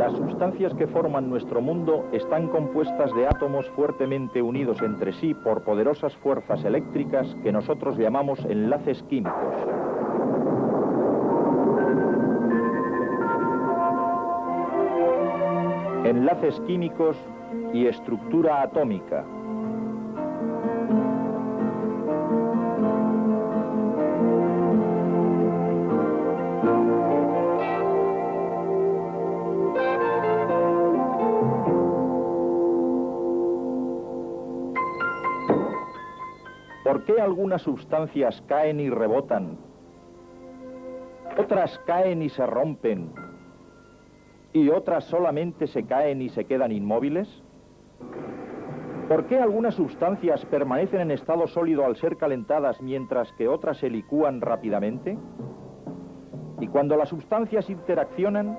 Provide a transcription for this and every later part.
Las sustancias que forman nuestro mundo están compuestas de átomos fuertemente unidos entre sí por poderosas fuerzas eléctricas que nosotros llamamos enlaces químicos. Enlaces químicos y estructura atómica. ¿Por qué algunas sustancias caen y rebotan? Otras caen y se rompen, y otras solamente se caen y se quedan inmóviles. ¿Por qué algunas sustancias permanecen en estado sólido al ser calentadas mientras que otras se licúan rápidamente? Y cuando las sustancias interaccionan,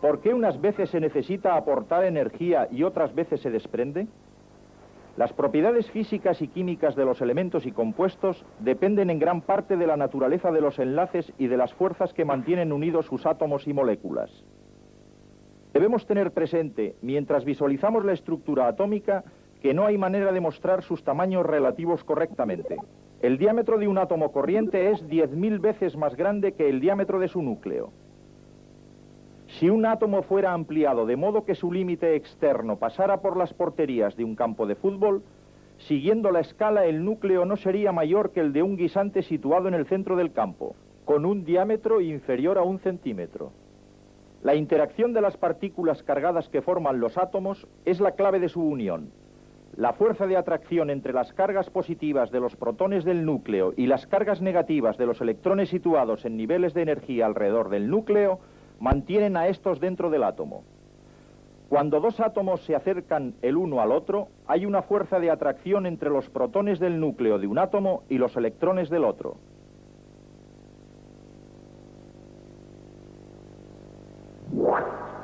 ¿por qué unas veces se necesita aportar energía y otras veces se desprende? Las propiedades físicas y químicas de los elementos y compuestos dependen en gran parte de la naturaleza de los enlaces y de las fuerzas que mantienen unidos sus átomos y moléculas. Debemos tener presente, mientras visualizamos la estructura atómica, que no hay manera de mostrar sus tamaños relativos correctamente. El diámetro de un átomo corriente es 10.000 veces más grande que el diámetro de su núcleo. Si un átomo fuera ampliado de modo que su límite externo pasara por las porterías de un campo de fútbol, siguiendo la escala, el núcleo no sería mayor que el de un guisante situado en el centro del campo, con un diámetro inferior a 1 centímetro. La interacción de las partículas cargadas que forman los átomos es la clave de su unión. La fuerza de atracción entre las cargas positivas de los protones del núcleo y las cargas negativas de los electrones situados en niveles de energía alrededor del núcleo mantienen a estos dentro del átomo. Cuando dos átomos se acercan el uno al otro, hay una fuerza de atracción entre los protones del núcleo de un átomo y los electrones del otro.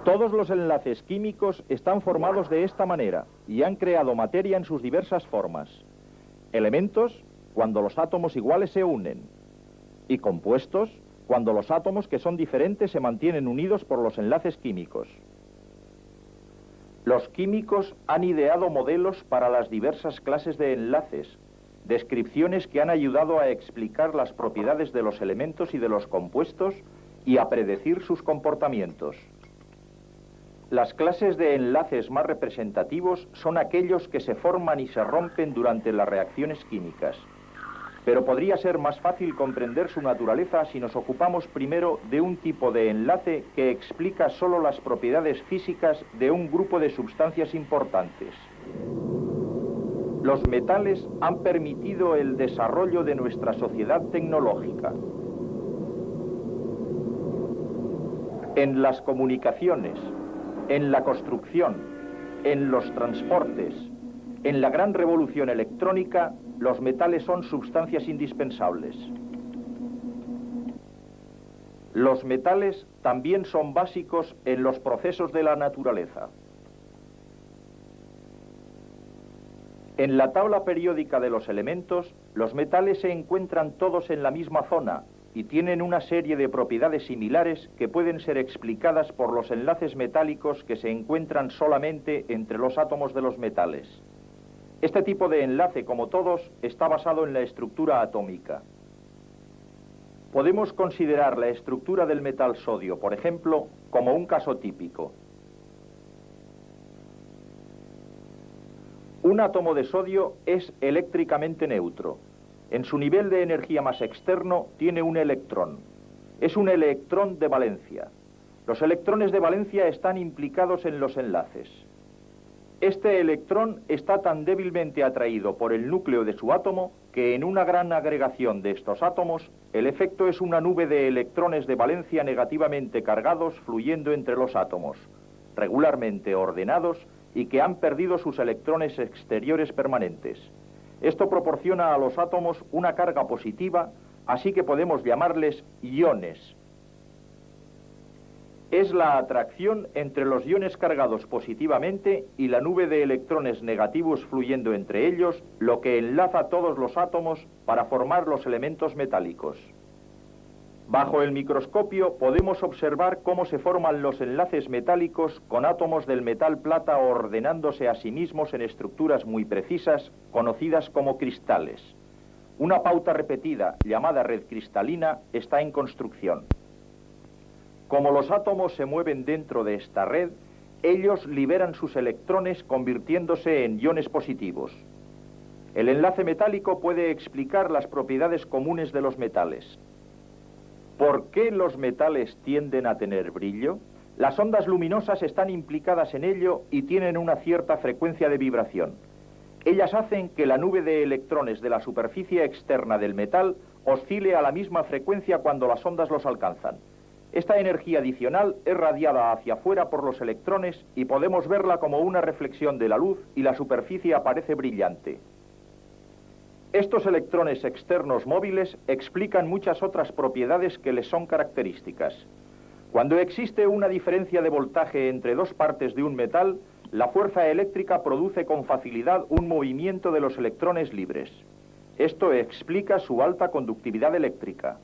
Todos los enlaces químicos están formados de esta manera y han creado materia en sus diversas formas. Elementos, cuando los átomos iguales se unen, y compuestos, cuando los átomos que son diferentes se mantienen unidos por los enlaces químicos. Los químicos han ideado modelos para las diversas clases de enlaces, descripciones que han ayudado a explicar las propiedades de los elementos y de los compuestos y a predecir sus comportamientos. Las clases de enlaces más representativos son aquellos que se forman y se rompen durante las reacciones químicas. Pero podría ser más fácil comprender su naturaleza si nos ocupamos primero de un tipo de enlace que explica solo las propiedades físicas de un grupo de sustancias importantes. Los metales han permitido el desarrollo de nuestra sociedad tecnológica. En las comunicaciones, en la construcción, en los transportes, en la gran revolución electrónica, los metales son sustancias indispensables. Los metales también son básicos en los procesos de la naturaleza. En la tabla periódica de los elementos, los metales se encuentran todos en la misma zona y tienen una serie de propiedades similares que pueden ser explicadas por los enlaces metálicos que se encuentran solamente entre los átomos de los metales. Este tipo de enlace, como todos, está basado en la estructura atómica. Podemos considerar la estructura del metal sodio, por ejemplo, como un caso típico. Un átomo de sodio es eléctricamente neutro. En su nivel de energía más externo tiene un electrón. Es un electrón de valencia. Los electrones de valencia están implicados en los enlaces. Este electrón está tan débilmente atraído por el núcleo de su átomo que en una gran agregación de estos átomos, el efecto es una nube de electrones de valencia negativamente cargados fluyendo entre los átomos, regularmente ordenados y que han perdido sus electrones exteriores permanentes. Esto proporciona a los átomos una carga positiva, así que podemos llamarles iones. Es la atracción entre los iones cargados positivamente y la nube de electrones negativos fluyendo entre ellos lo que enlaza todos los átomos para formar los elementos metálicos. Bajo el microscopio podemos observar cómo se forman los enlaces metálicos con átomos del metal plata ordenándose a sí mismos en estructuras muy precisas, conocidas como cristales. Una pauta repetida, llamada red cristalina, está en construcción. Como los átomos se mueven dentro de esta red, ellos liberan sus electrones convirtiéndose en iones positivos. El enlace metálico puede explicar las propiedades comunes de los metales. ¿Por qué los metales tienden a tener brillo? Las ondas luminosas están implicadas en ello y tienen una cierta frecuencia de vibración. Ellas hacen que la nube de electrones de la superficie externa del metal oscile a la misma frecuencia cuando las ondas los alcanzan. Esta energía adicional es radiada hacia afuera por los electrones y podemos verla como una reflexión de la luz y la superficie aparece brillante. Estos electrones externos móviles explican muchas otras propiedades que les son características. Cuando existe una diferencia de voltaje entre dos partes de un metal, la fuerza eléctrica produce con facilidad un movimiento de los electrones libres. Esto explica su alta conductividad eléctrica.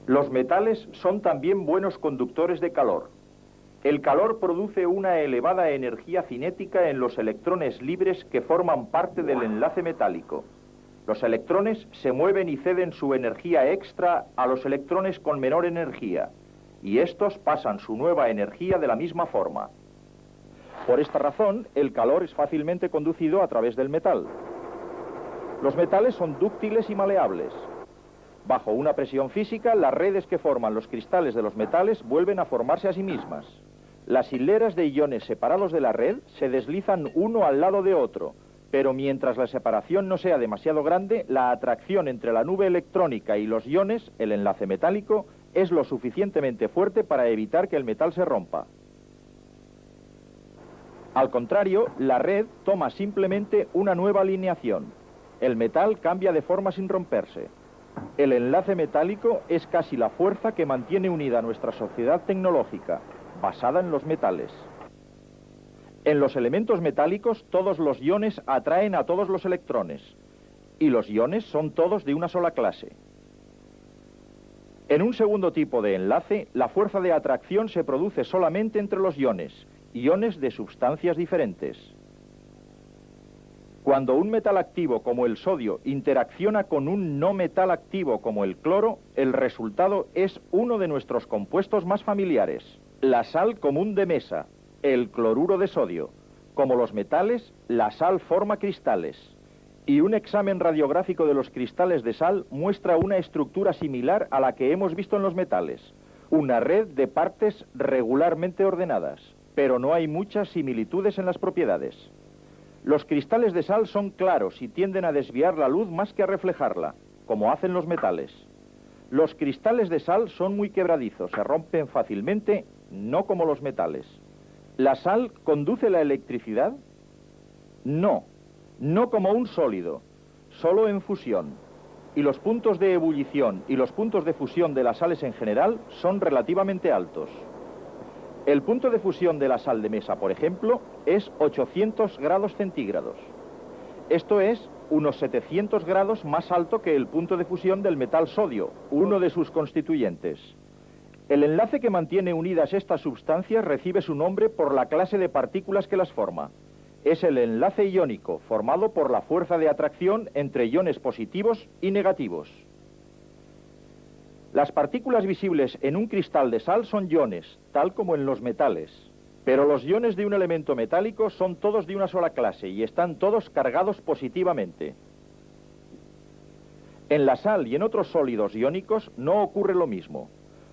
Los metales son también buenos conductores de calor. El calor produce una elevada energía cinética en los electrones libres que forman parte del enlace metálico. Los electrones se mueven y ceden su energía extra a los electrones con menor energía, y estos pasan su nueva energía de la misma forma. Por esta razón, el calor es fácilmente conducido a través del metal. Los metales son dúctiles y maleables. Bajo una presión física, las redes que forman los cristales de los metales vuelven a formarse a sí mismas. Las hileras de iones separados de la red se deslizan uno al lado de otro, pero mientras la separación no sea demasiado grande, la atracción entre la nube electrónica y los iones, el enlace metálico, es lo suficientemente fuerte para evitar que el metal se rompa. Al contrario, la red toma simplemente una nueva alineación. El metal cambia de forma sin romperse. El enlace metálico es casi la fuerza que mantiene unida nuestra sociedad tecnológica, basada en los metales. En los elementos metálicos, todos los iones atraen a todos los electrones, y los iones son todos de una sola clase. En un segundo tipo de enlace, la fuerza de atracción se produce solamente entre los iones de sustancias diferentes. Cuando un metal activo como el sodio interacciona con un no metal activo como el cloro, el resultado es uno de nuestros compuestos más familiares, la sal común de mesa, el cloruro de sodio. Como los metales, la sal forma cristales, y un examen radiográfico de los cristales de sal muestra una estructura similar a la que hemos visto en los metales, una red de partes regularmente ordenadas, pero no hay muchas similitudes en las propiedades. Los cristales de sal son claros y tienden a desviar la luz más que a reflejarla, como hacen los metales. Los cristales de sal son muy quebradizos, se rompen fácilmente, no como los metales. ¿La sal conduce la electricidad? No, no como un sólido, solo en fusión. Y los puntos de ebullición y los puntos de fusión de las sales en general son relativamente altos. El punto de fusión de la sal de mesa, por ejemplo, es 800 grados centígrados. Esto es unos 700 grados más alto que el punto de fusión del metal sodio, uno de sus constituyentes. El enlace que mantiene unidas estas sustancias recibe su nombre por la clase de partículas que las forma. Es el enlace iónico, formado por la fuerza de atracción entre iones positivos y negativos. Las partículas visibles en un cristal de sal son iones, tal como en los metales. Pero los iones de un elemento metálico son todos de una sola clase y están todos cargados positivamente. En la sal y en otros sólidos iónicos no ocurre lo mismo.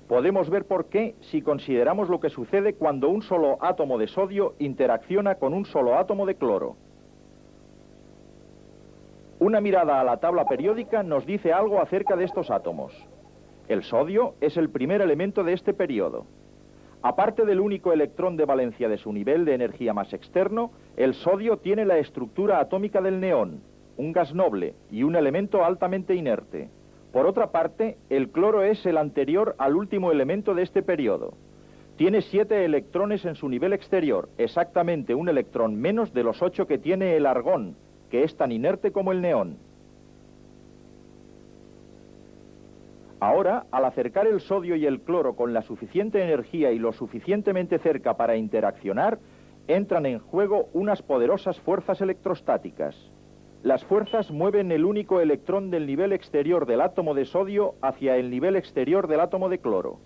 Podemos ver por qué si consideramos lo que sucede cuando un solo átomo de sodio interacciona con un solo átomo de cloro. Una mirada a la tabla periódica nos dice algo acerca de estos átomos. El sodio es el primer elemento de este periodo. Aparte del único electrón de valencia de su nivel de energía más externo, el sodio tiene la estructura atómica del neón, un gas noble y un elemento altamente inerte. Por otra parte, el cloro es el anterior al último elemento de este periodo. Tiene 7 electrones en su nivel exterior, exactamente un electrón menos de los 8 que tiene el argón, que es tan inerte como el neón. Ahora, al acercar el sodio y el cloro con la suficiente energía y lo suficientemente cerca para interaccionar, entran en juego unas poderosas fuerzas electrostáticas. Las fuerzas mueven el único electrón del nivel exterior del átomo de sodio hacia el nivel exterior del átomo de cloro.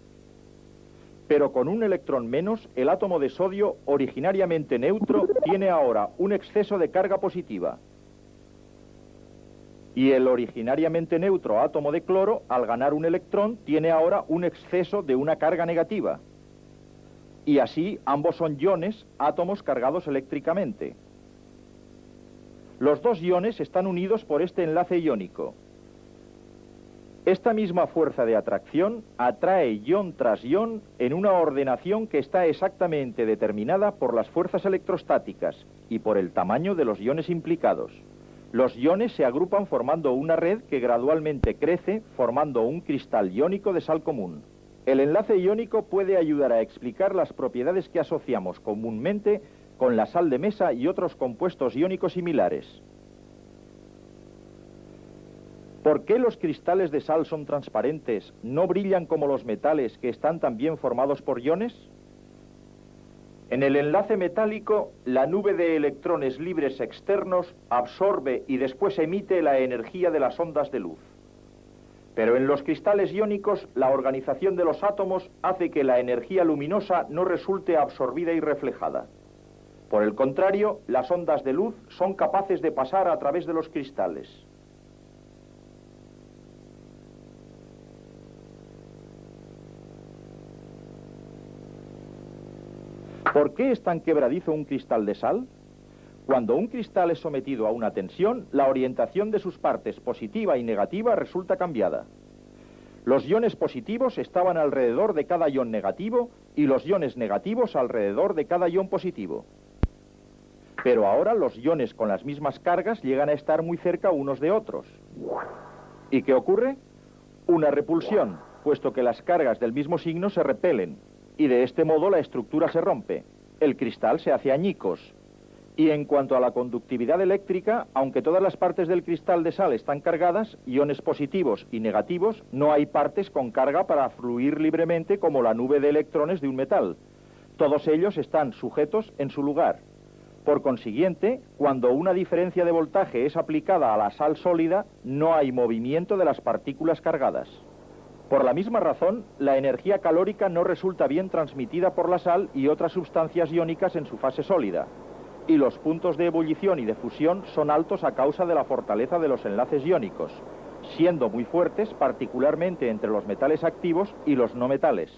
Pero con un electrón menos, el átomo de sodio, originariamente neutro, tiene ahora un exceso de carga positiva. Y el originariamente neutro átomo de cloro, al ganar un electrón, tiene ahora un exceso de una carga negativa. Y así ambos son iones, átomos cargados eléctricamente. Los dos iones están unidos por este enlace iónico. Esta misma fuerza de atracción atrae ion tras ion en una ordenación que está exactamente determinada por las fuerzas electrostáticas y por el tamaño de los iones implicados. Los iones se agrupan formando una red que gradualmente crece, formando un cristal iónico de sal común. El enlace iónico puede ayudar a explicar las propiedades que asociamos comúnmente con la sal de mesa y otros compuestos iónicos similares. ¿Por qué los cristales de sal son transparentes, no brillan como los metales que están también formados por iones? En el enlace metálico, la nube de electrones libres externos absorbe y después emite la energía de las ondas de luz. Pero en los cristales iónicos, la organización de los átomos hace que la energía luminosa no resulte absorbida y reflejada. Por el contrario, las ondas de luz son capaces de pasar a través de los cristales. ¿Por qué es tan quebradizo un cristal de sal? Cuando un cristal es sometido a una tensión, la orientación de sus partes positiva y negativa resulta cambiada. Los iones positivos estaban alrededor de cada ion negativo y los iones negativos alrededor de cada ion positivo. Pero ahora los iones con las mismas cargas llegan a estar muy cerca unos de otros. ¿Y qué ocurre? Una repulsión, puesto que las cargas del mismo signo se repelen, y de este modo la estructura se rompe. El cristal se hace añicos. Y en cuanto a la conductividad eléctrica, aunque todas las partes del cristal de sal están cargadas, iones positivos y negativos, no hay partes con carga para fluir libremente como la nube de electrones de un metal. Todos ellos están sujetos en su lugar. Por consiguiente, cuando una diferencia de voltaje es aplicada a la sal sólida, no hay movimiento de las partículas cargadas. Por la misma razón, la energía calórica no resulta bien transmitida por la sal y otras sustancias iónicas en su fase sólida. Y los puntos de ebullición y de fusión son altos a causa de la fortaleza de los enlaces iónicos, siendo muy fuertes particularmente entre los metales activos y los no metales.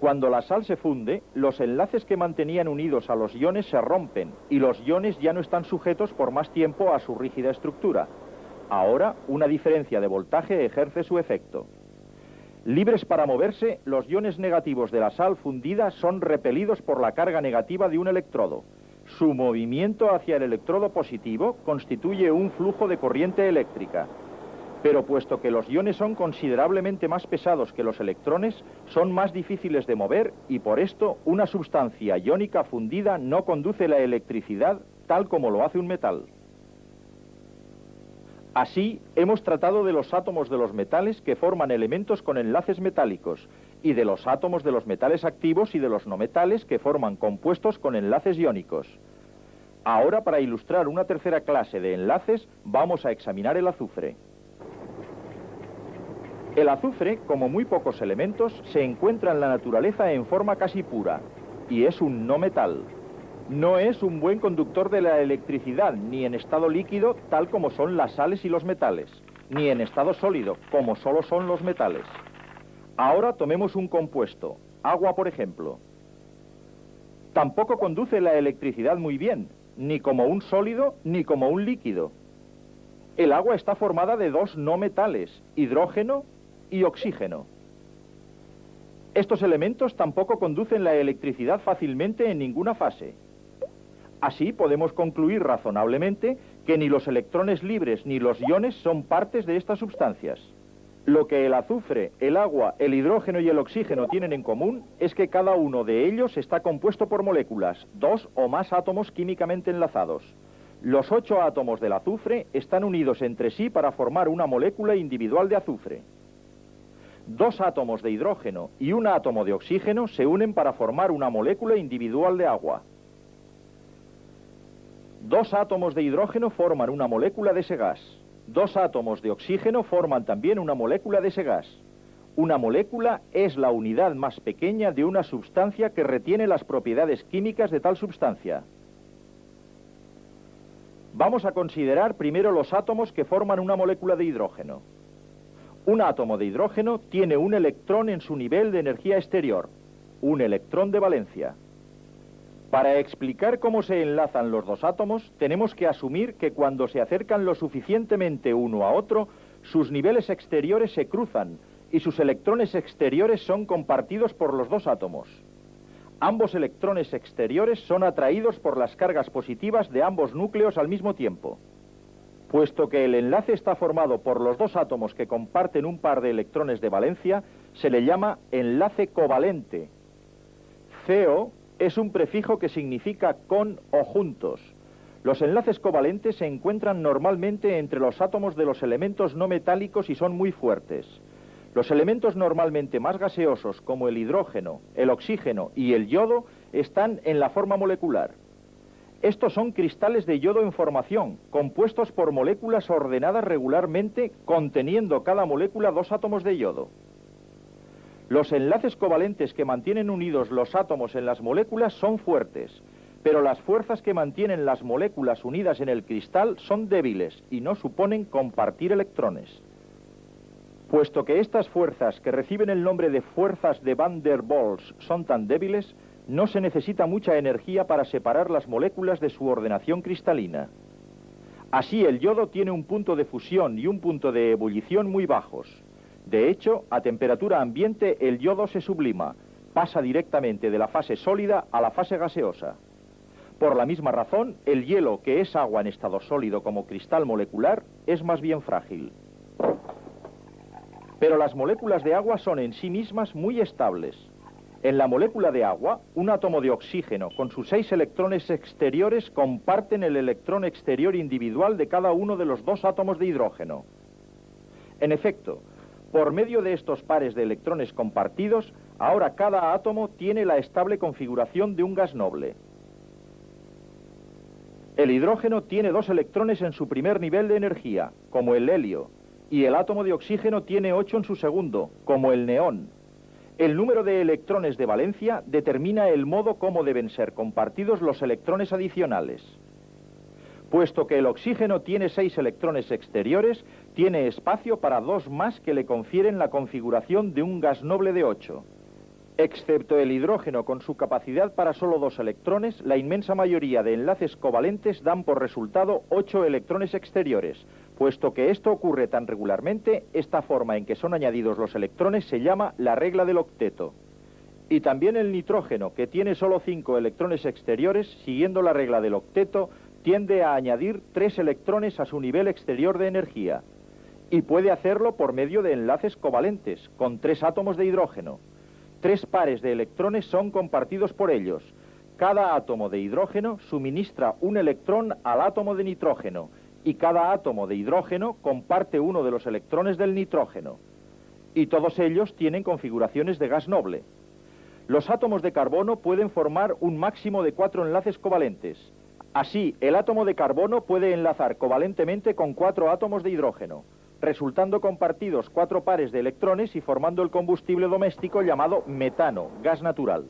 Cuando la sal se funde, los enlaces que mantenían unidos a los iones se rompen y los iones ya no están sujetos por más tiempo a su rígida estructura. Ahora, una diferencia de voltaje ejerce su efecto. Libres para moverse, los iones negativos de la sal fundida son repelidos por la carga negativa de un electrodo. Su movimiento hacia el electrodo positivo constituye un flujo de corriente eléctrica. Pero puesto que los iones son considerablemente más pesados que los electrones, son más difíciles de mover y por esto una sustancia iónica fundida no conduce la electricidad tal como lo hace un metal. Así, hemos tratado de los átomos de los metales que forman elementos con enlaces metálicos y de los átomos de los metales activos y de los no metales que forman compuestos con enlaces iónicos. Ahora, para ilustrar una tercera clase de enlaces, vamos a examinar el azufre. El azufre, como muy pocos elementos, se encuentra en la naturaleza en forma casi pura, y es un no metal. No es un buen conductor de la electricidad, ni en estado líquido, tal como son las sales y los metales, ni en estado sólido, como solo son los metales. Ahora tomemos un compuesto, agua por ejemplo. Tampoco conduce la electricidad muy bien, ni como un sólido, ni como un líquido. El agua está formada de dos no metales, hidrógeno y oxígeno. Estos elementos tampoco conducen la electricidad fácilmente en ninguna fase. Así podemos concluir razonablemente que ni los electrones libres ni los iones son partes de estas sustancias. Lo que el azufre, el agua, el hidrógeno y el oxígeno tienen en común es que cada uno de ellos está compuesto por moléculas, dos o más átomos químicamente enlazados. Los 8 átomos del azufre están unidos entre sí para formar una molécula individual de azufre. Dos átomos de hidrógeno y un átomo de oxígeno se unen para formar una molécula individual de agua. Dos átomos de hidrógeno forman una molécula de ese gas. Dos átomos de oxígeno forman también una molécula de ese gas. Una molécula es la unidad más pequeña de una sustancia que retiene las propiedades químicas de tal sustancia. Vamos a considerar primero los átomos que forman una molécula de hidrógeno. Un átomo de hidrógeno tiene un electrón en su nivel de energía exterior, un electrón de valencia. Para explicar cómo se enlazan los dos átomos, tenemos que asumir que cuando se acercan lo suficientemente uno a otro, sus niveles exteriores se cruzan y sus electrones exteriores son compartidos por los dos átomos. Ambos electrones exteriores son atraídos por las cargas positivas de ambos núcleos al mismo tiempo. Puesto que el enlace está formado por los dos átomos que comparten un par de electrones de valencia, se le llama enlace covalente. CO es un prefijo que significa con o juntos. Los enlaces covalentes se encuentran normalmente entre los átomos de los elementos no metálicos y son muy fuertes. Los elementos normalmente más gaseosos, como el hidrógeno, el oxígeno y el yodo, están en la forma molecular. Estos son cristales de yodo en formación, compuestos por moléculas ordenadas regularmente, conteniendo cada molécula dos átomos de yodo. Los enlaces covalentes que mantienen unidos los átomos en las moléculas son fuertes, pero las fuerzas que mantienen las moléculas unidas en el cristal son débiles y no suponen compartir electrones. Puesto que estas fuerzas, que reciben el nombre de fuerzas de Van der Waals, son tan débiles, no se necesita mucha energía para separar las moléculas de su ordenación cristalina. Así, el yodo tiene un punto de fusión y un punto de ebullición muy bajos. De hecho, a temperatura ambiente el yodo se sublima, pasa directamente de la fase sólida a la fase gaseosa. Por la misma razón, el hielo, que es agua en estado sólido como cristal molecular, es más bien frágil. Pero las moléculas de agua son en sí mismas muy estables. En la molécula de agua, un átomo de oxígeno con sus 6 electrones exteriores comparten el electrón exterior individual de cada uno de los dos átomos de hidrógeno. En efecto, por medio de estos pares de electrones compartidos, ahora cada átomo tiene la estable configuración de un gas noble. El hidrógeno tiene 2 electrones en su primer nivel de energía, como el helio, y el átomo de oxígeno tiene 8 en su segundo, como el neón. El número de electrones de valencia determina el modo como deben ser compartidos los electrones adicionales. Puesto que el oxígeno tiene 6 electrones exteriores, tiene espacio para 2 más que le confieren la configuración de un gas noble de 8. Excepto el hidrógeno con su capacidad para solo 2 electrones, la inmensa mayoría de enlaces covalentes dan por resultado 8 electrones exteriores. Puesto que esto ocurre tan regularmente, esta forma en que son añadidos los electrones se llama la regla del octeto. Y también el nitrógeno, que tiene solo 5 electrones exteriores, siguiendo la regla del octeto, tiende a añadir 3 electrones a su nivel exterior de energía. Y puede hacerlo por medio de enlaces covalentes, con 3 átomos de hidrógeno. 3 pares de electrones son compartidos por ellos. Cada átomo de hidrógeno suministra un electrón al átomo de nitrógeno, y cada átomo de hidrógeno comparte uno de los electrones del nitrógeno. Y todos ellos tienen configuraciones de gas noble. Los átomos de carbono pueden formar un máximo de 4 enlaces covalentes. Así, el átomo de carbono puede enlazar covalentemente con 4 átomos de hidrógeno, resultando compartidos 4 pares de electrones y formando el combustible doméstico llamado metano, gas natural.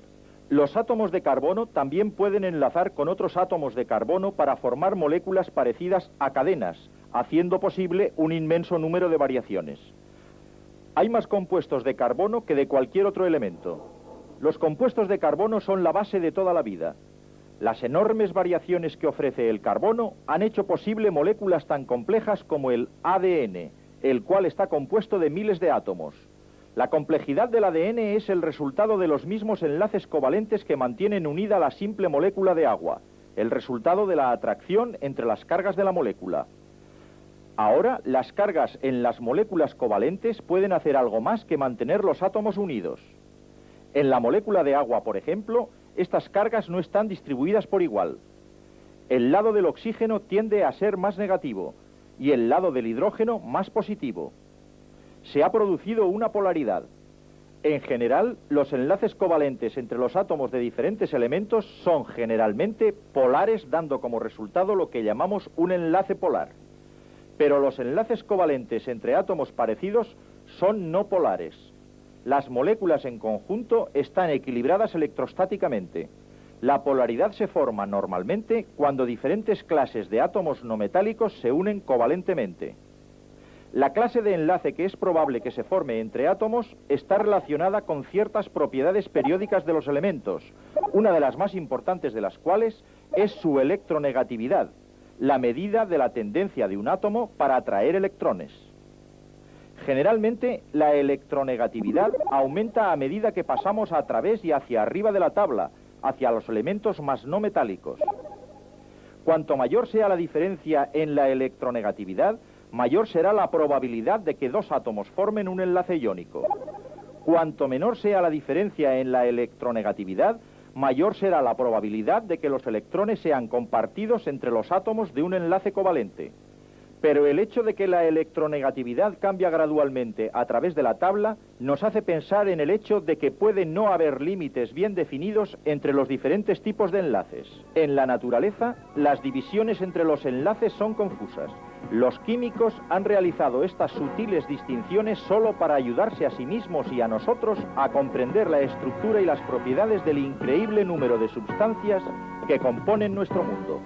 Los átomos de carbono también pueden enlazar con otros átomos de carbono para formar moléculas parecidas a cadenas, haciendo posible un inmenso número de variaciones. Hay más compuestos de carbono que de cualquier otro elemento. Los compuestos de carbono son la base de toda la vida. Las enormes variaciones que ofrece el carbono han hecho posible moléculas tan complejas como el ADN, el cual está compuesto de miles de átomos. La complejidad del ADN es el resultado de los mismos enlaces covalentes que mantienen unida la simple molécula de agua, el resultado de la atracción entre las cargas de la molécula. Ahora, las cargas en las moléculas covalentes pueden hacer algo más que mantener los átomos unidos. En la molécula de agua, por ejemplo, estas cargas no están distribuidas por igual. El lado del oxígeno tiende a ser más negativo y el lado del hidrógeno más positivo. se ha producido una polaridad. En general, los enlaces covalentes entre los átomos de diferentes elementos son generalmente polares, dando como resultado lo que llamamos un enlace polar. Pero los enlaces covalentes entre átomos parecidos son no polares. Las moléculas en conjunto están equilibradas electrostáticamente. La polaridad se forma normalmente cuando diferentes clases de átomos no metálicos se unen covalentemente. La clase de enlace que es probable que se forme entre átomos está relacionada con ciertas propiedades periódicas de los elementos, una de las más importantes de las cuales es su electronegatividad, la medida de la tendencia de un átomo para atraer electrones. Generalmente, la electronegatividad aumenta a medida que pasamos a través y hacia arriba de la tabla, hacia los elementos más no metálicos. Cuanto mayor sea la diferencia en la electronegatividad, mayor será la probabilidad de que dos átomos formen un enlace iónico. Cuanto menor sea la diferencia en la electronegatividad, mayor será la probabilidad de que los electrones sean compartidos entre los átomos de un enlace covalente. Pero el hecho de que la electronegatividad cambia gradualmente a través de la tabla nos hace pensar en el hecho de que puede no haber límites bien definidos entre los diferentes tipos de enlaces. En la naturaleza, las divisiones entre los enlaces son confusas. Los químicos han realizado estas sutiles distinciones solo para ayudarse a sí mismos y a nosotros a comprender la estructura y las propiedades del increíble número de sustancias que componen nuestro mundo.